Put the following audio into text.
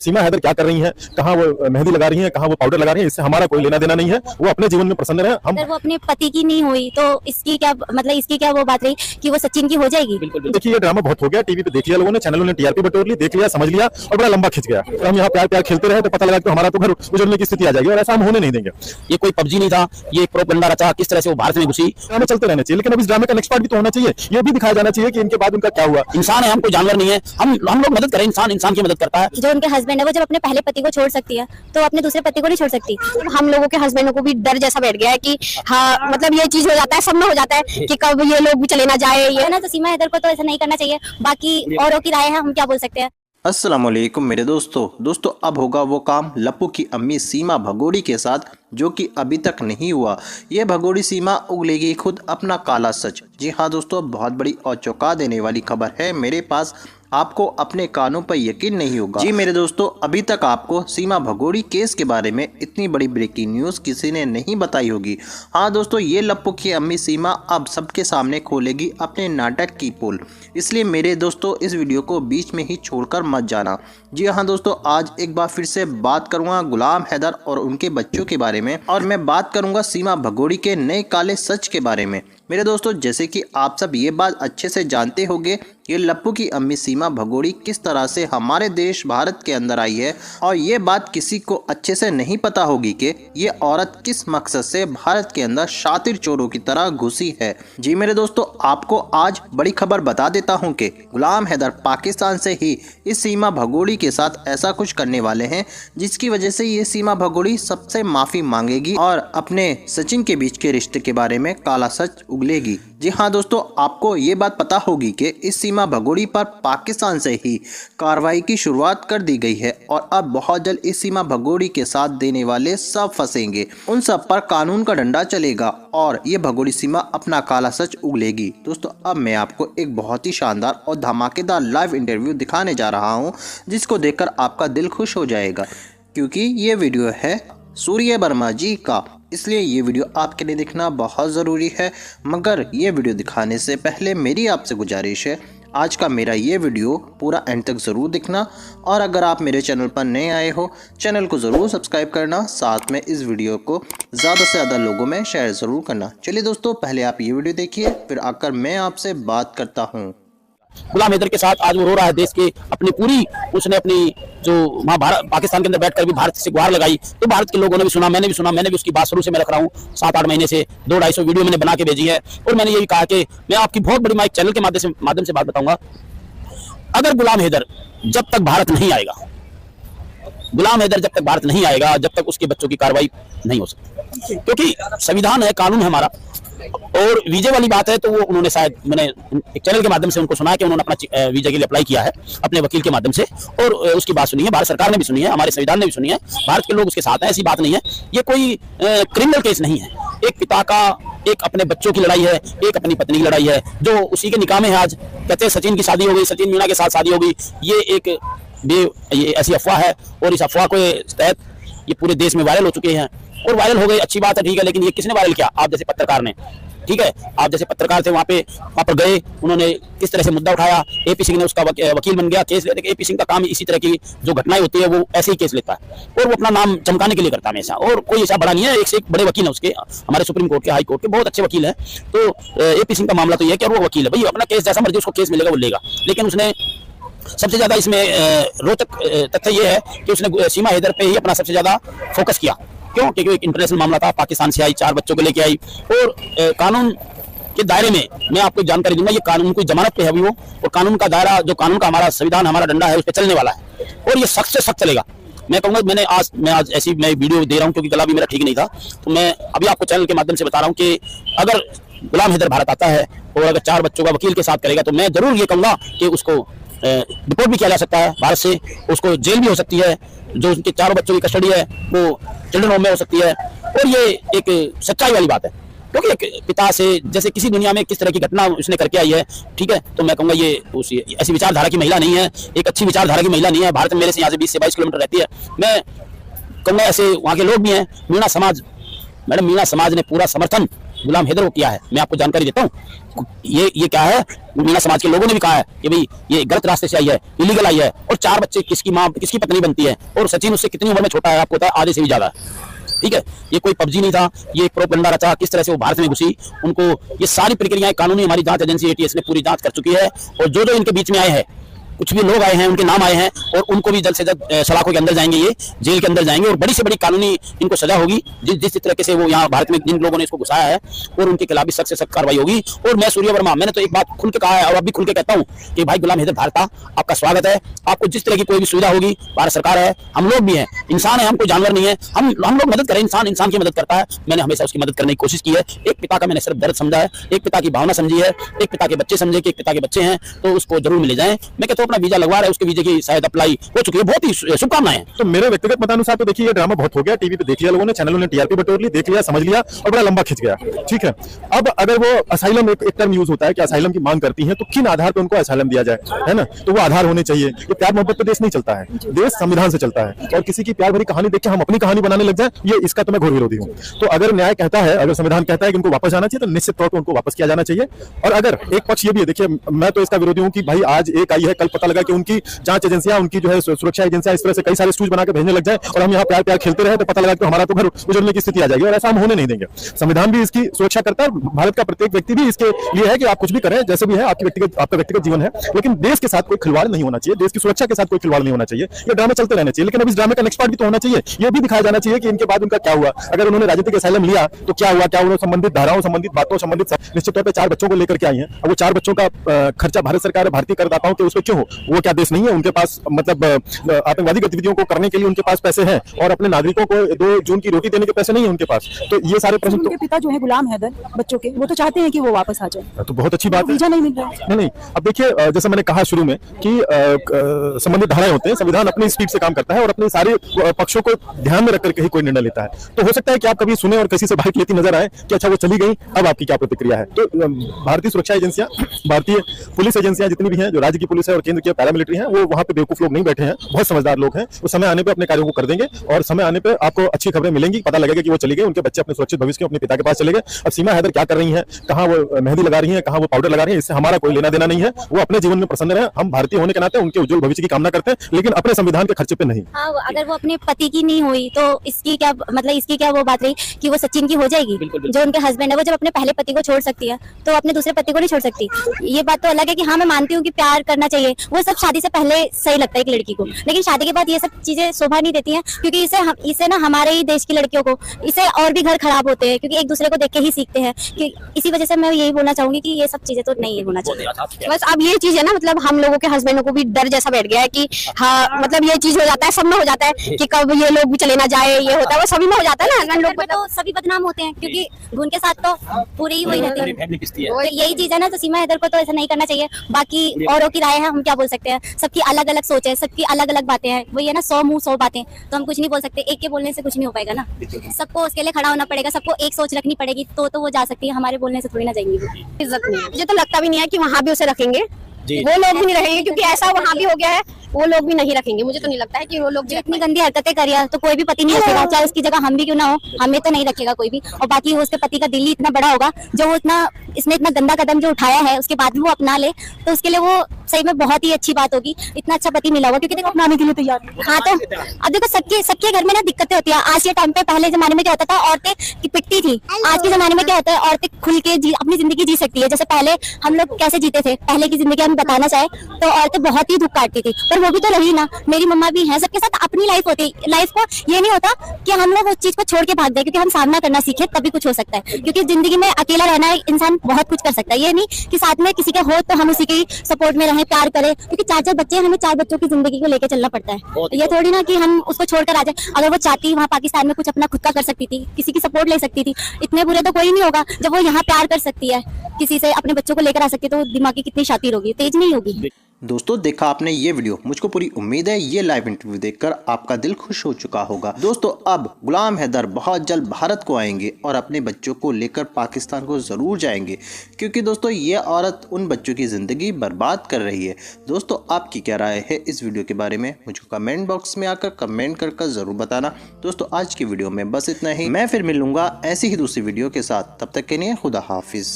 सीमा हैदर क्या कर रही हैं, कहाँ वो मेहंदी लगा रही हैं, कहाँ वो पाउडर लगा रही हैं, इससे हमारा कोई लेना देना नहीं है। वो अपने जीवन में प्रसन्न रहे। हम अगर वो अपने पति की नहीं हुई तो इसकी क्या मतलब इसकी क्या वो बात रही कि वो सचिन की हो जाएगी। बिल्कुल देखिए, ये ड्रामा बहुत हो गया, टीवी पे देख लिया लोगों ने, चैनलों ने टीआरपी बटोर ली, देख लिया, समझ लिया और बड़ा लंबा खिंच गया। तो हम यहाँ प्यार प्यार खेलते रहे तो पता लगा कि हमारा तो घर उजड़ने की स्थिति आ जाएगी और ऐसा हम होने नहीं देंगे। ये कोई पबजी नहीं था, ये एक प्रोपेगेंडा रचा किस तरह से वो भारत में घुसी। ड्रामे चलते रहने चाहिए, लेकिन अब इस ड्रामे का नेक्स्ट पार्ट भी तो होना चाहिए। ये भी दिखाया जाना चाहिए कि इनके बाद उनका क्या हुआ। इंसान है, हम कोई जानवर नहीं है। हम लोग मदद करें, इंसान इंसान की मदद करता है। जो उनके हस्बैंड है वो जब अपने पहले पति को छोड़ सकती है तो अपने दूसरे पति को नहीं छोड़ सकती। हम लोगों के हस्बैंडों को भी डर जैसा बैठ गया है कि हाँ मतलब ये चीज हो जाता है, सब में हो जाता है कि कब ये लोग भी चले ना जाए। ये ना तो सीमा हैदर को तो ऐसा नहीं करना चाहिए, बाकी औरों की राय है, हम क्या बोल सकते हैं। अस्सलामुअलैकुम मेरे दोस्तों अब होगा वो काम लप्पू की अम्मी सीमा भगोड़ी के साथ जो कि अभी तक नहीं हुआ। ये भगोड़ी सीमा उगलेगी खुद अपना काला सच। जी हाँ दोस्तों, बहुत बड़ी और चौंका देने वाली खबर है मेरे पास। आपको अपने कानों पर यकीन नहीं होगा। जी मेरे दोस्तों, अभी तक आपको सीमा भगोड़ी केस के बारे में इतनी बड़ी ब्रेकिंग न्यूज़ किसी ने नहीं बताई होगी। हाँ दोस्तों, ये लप्पू की अम्मी सीमा अब सबके सामने खोलेगी अपने नाटक की पोल। इसलिए मेरे दोस्तों इस वीडियो को बीच में ही छोड़कर मत जाना। जी हाँ दोस्तों, आज एक बार फिर से बात करूंगा गुलाम हैदर और उनके बच्चों के बारे में, और मैं बात करूंगा सीमा भगोड़ी के नए काले सच के बारे में। मेरे दोस्तों, जैसे कि आप सब ये बात अच्छे से जानते होंगे, ये लप्पू की अम्मी सीमा भगोड़ी किस तरह से हमारे देश भारत के अंदर आई है, और ये बात किसी को अच्छे से नहीं पता होगी कि ये औरत किस मकसद से भारत के अंदर शातिर चोरों की तरह घुसी है। जी मेरे दोस्तों, आपको आज बड़ी खबर बता देता हूँ कि गुलाम हैदर पाकिस्तान से ही इस सीमा भगोड़ी के साथ ऐसा कुछ करने वाले हैं जिसकी वजह से ये सीमा भगोड़ी सबसे माफी मांगेगी और अपने सचिन के बीच के रिश्ते के बारे में काला सच उगलेगी। जी हाँ दोस्तों, आपको ये बात पता होगी कि इस सीमा भगोड़ी पर पाकिस्तान से ही कार्रवाई की शुरुआत कर दी गई है और अब बहुत जल्द इस सीमा भगोड़ी के साथ देने वाले सब फंसेंगे। उन सब पर कानून का डंडा चलेगा और ये भगोड़ी सीमा अपना काला सच उगलेगी। दोस्तों, अब मैं आपको एक बहुत ही शानदार और धमाकेदार लाइव इंटरव्यू दिखाने जा रहा हूँ जिसको देखकर आपका दिल खुश हो जाएगा, क्योंकि ये वीडियो है सूर्य वर्मा जी का। इसलिए ये वीडियो आपके लिए देखना बहुत ज़रूरी है। मगर ये वीडियो दिखाने से पहले मेरी आपसे गुजारिश है, आज का मेरा ये वीडियो पूरा एंड तक ज़रूर देखना, और अगर आप मेरे चैनल पर नए आए हो चैनल को ज़रूर सब्सक्राइब करना, साथ में इस वीडियो को ज़्यादा से ज़्यादा लोगों में शेयर ज़रूर करना। चलिए दोस्तों, पहले आप ये वीडियो देखिए, फिर आकर मैं आपसे बात करता हूँ। गुलाम हैदर के साथ आज वो रो रहा है देश के अपनी पूरी, उसने अपनी जो वहाँ भारत पाकिस्तान के अंदर बैठकर भी भारत से गुहार लगाई, तो भारत के लोगों ने भी सुना, मैंने भी सुना, मैंने भी उसकी बात शुरू से मैं रख रहा हूँ 7-8 महीने से 200-250 वीडियो मैंने बना के भेजी है। और मैंने यही कहा कि मैं आपकी बहुत बड़ी माइक चैनल के माध्यम से बात बताऊंगा, अगर गुलाम हैदर जब तक भारत नहीं आएगा, गुलाम हैदर जब तक भारत नहीं आएगा, जब तक उसके बच्चों की कार्रवाई नहीं हो सकती, क्योंकि संविधान है, कानून है हमारा। और वीजे वाली बात है तो वो उन्होंने शायद मैंने एक चैनल के माध्यम से उनको सुना कि उन्होंने अपना वीजा के लिए अप्लाई किया है अपने वकील के माध्यम से, और उसकी बात सुनी है, भारत सरकार ने भी सुनी है, हमारे संविधान ने भी सुनी है, भारत के लोग उसके साथ हैं। ऐसी बात नहीं है, ये कोई क्रिमिनल केस नहीं है। एक पिता का एक अपने बच्चों की लड़ाई है, एक अपनी पत्नी की लड़ाई है, जो उसी के निकाह में है। आज कहते हैं सचिन की शादी हो गई, सचिन मीना के साथ शादी हो गई, ये ऐसी अफवाह है, और इस अफवाह के तहत ये पूरे देश में वायरल हो चुके हैं। और वायरल हो गई, अच्छी बात है, ठीक है, लेकिन ये किसने वायरल किया? आप जैसे पत्रकार ने, ठीक है, आप जैसे पत्रकार थे, वहाँ पर गए, उन्होंने किस तरह से मुद्दा उठाया, एपी सिंह ने उसका वकील बन गया, केस लेते। एपी सिंह का काम इसी तरह की जो घटनाएं होती है वो ऐसे ही केस लेता है, और वो अपना नाम चमकाने के लिए करता है हमेशा, और कोई ऐसा बड़ा नहीं है, एक से एक बड़े वकील है उसके, हमारे सुप्रीम कोर्ट के, हाई कोर्ट के बहुत अच्छे वकील है। तो एपी सिंह का मामला तो ये है कि वो वकील है, भाई अपना केस जैसा मर्जी उसको केस मिलेगा वो लेगा। लेकिन उसने सबसे ज्यादा इसमें रोचक तथ्य ये है कि उसने सीमा हैदर पे ही अपना सबसे ज्यादा फोकस किया। क्यों? क्योंकि एक इंटरनेशनल मामला था, पाकिस्तान से आई, 4 बच्चों को लेके आई, और कानून के दायरे में मैं आपको जानकारी दूंगा, ये कानून कोई जमानत पे है अभी वो, और कानून का दायरा, जो कानून का हमारा संविधान, हमारा डंडा है, उस पर चलने वाला है, और ये सख्त से सख्त चलेगा। मैं कहूँगा, मैं आज ऐसी वीडियो दे रहा हूँ क्योंकि गला भी मेरा ठीक नहीं था, तो मैं अभी आपको चैनल के माध्यम से बता रहा हूँ कि अगर गुलाम हैदर भारत आता है और अगर 4 बच्चों का वकील के साथ करेगा, तो मैं जरूर ये कहूँगा कि उसको डिपोर्ट भी किया जा सकता है भारत से, उसको जेल भी हो सकती है, जो उनके 4 बच्चों की कस्टडी है वो चिल्ड्रन होम में हो सकती है। और ये एक सच्चाई वाली बात है, क्योंकि एक पिता से, जैसे किसी दुनिया में किस तरह की घटना उसने करके आई है, ठीक है, तो मैं कहूँगा ये ऐसी विचारधारा की महिला नहीं है, एक अच्छी विचारधारा की महिला नहीं है। भारत में मेरे से यहाँ से 20 से 22 किलोमीटर रहती है। मैं कहूँगा ऐसे वहाँ के लोग भी हैं। मीणा समाज, मैडम मीणा समाज ने पूरा समर्थन गुलाम हैदर को किया है। मैं आपको जानकारी देता हूँ, ये क्या है, मीना समाज के लोगों ने भी कहा है कि भाई ये गलत रास्ते से आई है, इलीगल आई है, और 4 बच्चे किसकी माँ किसकी पत्नी बनती है, और सचिन उससे कितनी उम्र में छोटा है आपको पता है, आधे से भी ज्यादा। ठीक है, ये कोई पबजी नहीं था, ये एक प्रोपेगेंडा रचा, किस तरह से वो भारत में घुसी, उनको ये सारी प्रक्रियाएं कानूनी हमारी जांच एजेंसी ATS ने पूरी जांच कर चुकी है। और जो इनके बीच में आए हैं, कुछ भी लोग आए हैं, उनके नाम आए हैं, और उनको भी जल्द से जल्द सलाखों के अंदर जाएंगे, ये जेल के अंदर जाएंगे, और बड़ी से बड़ी कानूनी इनको सजा होगी। जिस तरीके से वो यहाँ भारत में जिन लोगों ने इसको घुसाया है, और उनके खिलाफ भी सख्त से सख्त कार्रवाई होगी। और मैं सूर्य वर्मा, मैंने तो एक बात खुल के कहा है और अब भी खुल के कहता हूँ कि भाई गुलाम हैदर भारत, आपका स्वागत है। आपको जिस तरह की कोई भी सुविधा होगी, भारत सरकार है, हम लोग भी हैं, इंसान है, हम कोई जानवर नहीं है, हम लोग मदद करें, इंसान की मदद करता है। मैंने हमेशा उसकी मदद करने की कोशिश की है। एक पिता का मैंने सिर्फ दर्द समझा है, एक पिता की भावना समझी है, एक पिता के बच्चे समझे कि एक पिता के बच्चे हैं, तो उसको जरूर मिले जाएं। मैं कहता हूँ अपना वीजा लगवा रहा है, उसके वीजे की शायद अप्लाई हो चुकी है, बहुत ही शुभकामनाएं। तो मेरे व्यक्तिगत मतानुसार तो देखिए ये ड्रामा बहुत हो गया, टीवी पे देख लिया लोगों ने, चैनलों ने TRP बटोर ली, देख लिया, समझ लिया और बड़ा लंबा खिंच गया। ठीक है, अब अगर वो असाइलम एक टर्म यूज होता है कि असाइलम की मांग करती है, तो किन आधार पर उनको असाइलम दिया जाए, है ना? तो वो आधार होने चाहिए। ये प्यार मोहब्बत पे देश नहीं चलता है, देश संविधान से चलता है। और किसी की प्यार भरी कहानी देख के हम अपनी कहानी बनाने लग जाए, ये इसका तो मैं घोर विरोधी हूँ। तो अगर न्याय कहता है, अगर संविधान कहता है कि उनको वापस जाना चाहिए, तो निश्चित तौर पर उनको वापस किया जाना चाहिए। और अगर एक पक्ष ये भी है, देखिए मैं तो इसका विरोधी हूँ कि भाई आज एक आई है, कल पता लगा कि उनकी जांच एजेंसियां, उनकी जो है सुरक्षा एजेंसियां इस तरह से कई सारे स्टूज बना के भेजने लग जाए, और हम यहाँ प्यार खेलते रहे, तो पता लगा कि हमारा तो घर उजड़ने की स्थिति आ जाएगी। और ऐसा हम होने नहीं देंगे। संविधान भी इसकी सुरक्षा करता है, भारत का प्रत्येक व्यक्ति भी इसके लिए है कि आप कुछ भी करें, जैसे भी है, आपका व्यक्तिगत जीवन है, लेकिन देश के साथ कोई खिलवाड़ नहीं होना चाहिए, देश की सुरक्षा के साथ कोई खिलवाड़ नहीं होना चाहिए। ये ड्रामे चलते रहने चाहिए, लेकिन अब इस ड्रामे का नेक्स्ट पार्ट भी तो होना चाहिए। ये भी दिखाया जाना चाहिए कि इनके बाद उनका क्या हुआ, अगर उन्होंने राजनीतिक असाइलम लिया तो क्या हुआ, क्या उन्होंने संबंधित धाराओं, संबंधित बातों, संबंधित निश्चित तौर पर 4 बच्चों को लेकर के आई हैं। अब वो 4 बच्चों का खर्चा भारत सरकार, भारतीय करदाताओं के उस पर क्यों हो? वो क्या देश नहीं है उनके पास? मतलब आतंकवादी गतिविधियों को करने के लिए उनके पास पैसे हैं, और अपने नागरिकों को 2 जून की रोटी देने के पैसे नहीं है उनके पास। तो ये सारे प्रश्न, उनके पिता जो है गुलाम हैदर बच्चों के, वो तो चाहते हैं कि वो वापस आ जाए, तो बहुत अच्छी बात है। वीजा नहीं मिल रहा है। नहीं, अब देखिए जैसे मैंने कहा शुरू में कि संबंधित धाराएं होते हैं, संविधान अपनी स्पीड से काम करता है और अपने सारे पक्षों को ध्यान में रखकर के ही कोई निर्णय लेता है। तो हो सकता है कि आप कभी सुने और किसी से बाइक लेती नजर आए कि अच्छा वो चली गई, अब आपकी क्या प्रतिक्रिया है? तो भारतीय सुरक्षा एजेंसियां, भारतीय पुलिस एजेंसियां जितनी भी हैं, जो राज्य की पुलिस है और केंद्र की पैरामिलिट्री है, वो वहां पे बेवकूफ लोग नहीं बैठे हैं, बहुत समझदार लोग हैं। वो समय आने पर अपने कार्यों को कर देंगे, और समय आने पर आपको अच्छी खबरें मिलेंगी, पता लगेगा कि वो चली गई, उनके बच्चे अपने सुरक्षित भविष्य के अपने पिता के पास चले गए। अब सीमा हैदर क्या कर रही हैं, कहाँ वो मेहंदी लगा रही हैं, कहाँ वो पाउडर लगा रही हैं, इससे हमारा कोई लेना देना नहीं है। वो अपने जीवन में प्रसन्न रहे, हम भारतीय होने के नाते उनके उज्जवल भविष्य की कामना करते हैं, लेकिन अपने संविधान के खर्चे पे नहीं। हाँ, अगर वो अपने पति की नहीं हुई तो इसकी क्या मतलब, इसकी क्या वो बात रही कि वो सचिन की हो जाएगी? जो उनके हस्बैंड है, वो जब अपने पहले पति को छोड़ सकती है, तो अपने दूसरे पति को नहीं छोड़ सकती। ये बात तो अलग है कि हाँ, मैं मानती हूँ कि प्यार करना चाहिए, वो सब शादी से पहले सही लगता है एक लड़की को, लेकिन शादी के बाद ये सब चीजें शोभा नहीं देती हैं, क्योंकि इसे ना हमारे ही देश की लड़कियों को इससे और भी घर खराब होते हैं, क्योंकि एक दूसरे को देख के ही सीखते हैं। कि इसी वजह से मैं यही बोलना चाहूंगी कि ये सब चीजें तो नहीं होना चाहिए। बस अब ये चीज है ना, मतलब हम लोगों के हस्बैंडों को भी डर जैसा बैठ गया है कि हाँ, मतलब ये चीज हो जाता है, सब में हो जाता है कि कब ये लोग भी चले ना जाए, ये होता है, वो सभी में हो जाता है ना। हस्बैंड लोग तो सभी बदनाम होते हैं, क्योंकि उनके साथ तो पूरी ही वही रहती है। तो यही चीज है ना, तो सीमा हैदर को तो ऐसा नहीं करना चाहिए। बाकी औरों की राय है, हम क्या बोल सकते हैं, सबकी अलग अलग सोच है, सबकी अलग अलग बातें हैं। वही है ना, 100 मुंह 100 बातें, तो हम कुछ नहीं बोल सकते। एक के बोलने से कुछ नहीं हो पाएगा ना, सबको उसके लिए खड़ा होना पड़ेगा, सबको एक सोच रखनी पड़ेगी, तो वो जा सकती है। हमारे बोलने से थोड़ी ना जाएंगी वो। इज्जत नहीं है। मुझे तो लगता भी नहीं है कि वहाँ भी उसे रखेंगे, वो लोग भी नहीं रहेंगे, क्योंकि ऐसा वहाँ भी हो गया है, वो लोग भी नहीं रखेंगे। मुझे तो नहीं लगता है कि वो लोग जो इतनी गंदी हरकतें करिए तो कोई भी पति नहीं रखेगा, चाहे उसकी जगह हम भी क्यों ना हो, हमें तो नहीं रखेगा कोई भी। और बाकी उसके पति का दिल ही इतना बड़ा होगा, जो वो इसने इतना गंदा कदम जो उठाया है, उसके बाद भी वो अपना ले, तो उसके लिए वो सही में बहुत ही अच्छी बात होगी। इतना अच्छा पति मिला होगा, क्योंकि देखो अपनाने के लिए तैयार। हाँ, तो अब देखो सबके घर में ना दिक्कतें होती है। आज के टाइम पे, पहले जमाने में क्या होता था, औरतें पिटती थी। आज के जमाने में क्या होता है, औरतें खुल के अपनी जिंदगी जी सकती है। जैसे पहले हम लोग कैसे जीते थे, पहले की जिंदगी हम बताना चाहे तो औरतें बहुत ही दुख काटती थी, पर वो भी तो रही ना। मेरी मम्मा भी है, सबके साथ अपनी लाइफ होती है। लाइफ को ये नहीं होता कि हम लोग उस चीज को छोड़ के भाग जाए, क्योंकि हम सामना करना सीखे तभी कुछ हो सकता है। क्योंकि जिंदगी में अकेला रहना है, इंसान बहुत कुछ कर सकता है। ये नहीं कि साथ में किसी के हो तो हम उसी के सपोर्ट में रहें, प्यार करें, क्योंकि 4 बच्चे, हमें 4 बच्चों की जिंदगी को लेकर चलना पड़ता है। ये थोड़ी ना कि हम उसको छोड़कर आ जाए। अगर वो चाहती वहाँ पाकिस्तान में कुछ अपना खुद का कर सकती थी, किसी की सपोर्ट ले सकती थी। इतने बुरे तो कोई नहीं होगा। जब वो यहाँ प्यार कर सकती है, किसी से अपने बच्चों को लेकर आ सकती है, तो दिमागी कितनी शातिर होगी, तेज नहीं होगी। दोस्तों देखा आपने ये वीडियो, मुझको पूरी उम्मीद है ये लाइव इंटरव्यू देखकर आपका दिल खुश हो चुका होगा। दोस्तों अब गुलाम हैदर बहुत जल्द भारत को आएंगे और अपने बच्चों को लेकर पाकिस्तान को ज़रूर जाएंगे, क्योंकि दोस्तों ये औरत उन बच्चों की ज़िंदगी बर्बाद कर रही है। दोस्तों आपकी क्या राय है इस वीडियो के बारे में, मुझको कमेंट बॉक्स में आकर कमेंट कर ज़रूर बताना। दोस्तों आज की वीडियो में बस इतना ही, मैं फिर मिलूंगा ऐसी ही दूसरी वीडियो के साथ, तब तक के लिए खुदा हाफिज़।